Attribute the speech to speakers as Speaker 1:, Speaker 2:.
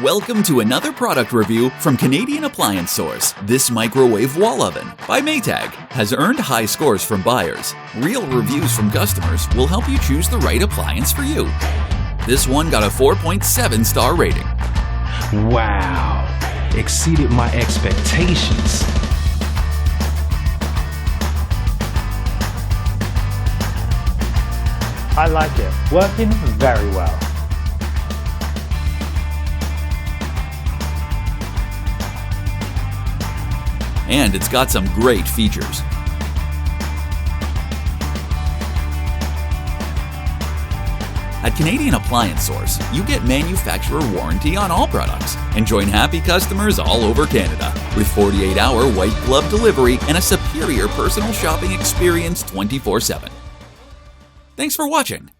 Speaker 1: Welcome to another product review from Canadian Appliance Source. This microwave wall oven by Maytag has earned high scores from buyers. Real reviews from customers will help you choose the right appliance for you. This one got a 4.7 star rating.
Speaker 2: Wow, exceeded my expectations.
Speaker 3: I like it. Working very well.
Speaker 1: And it's got some great features. At Canadian Appliance Source, you get manufacturer warranty on all products and join happy customers all over Canada with 48-hour white glove delivery and a superior personal shopping experience 24/7. Thanks for watching.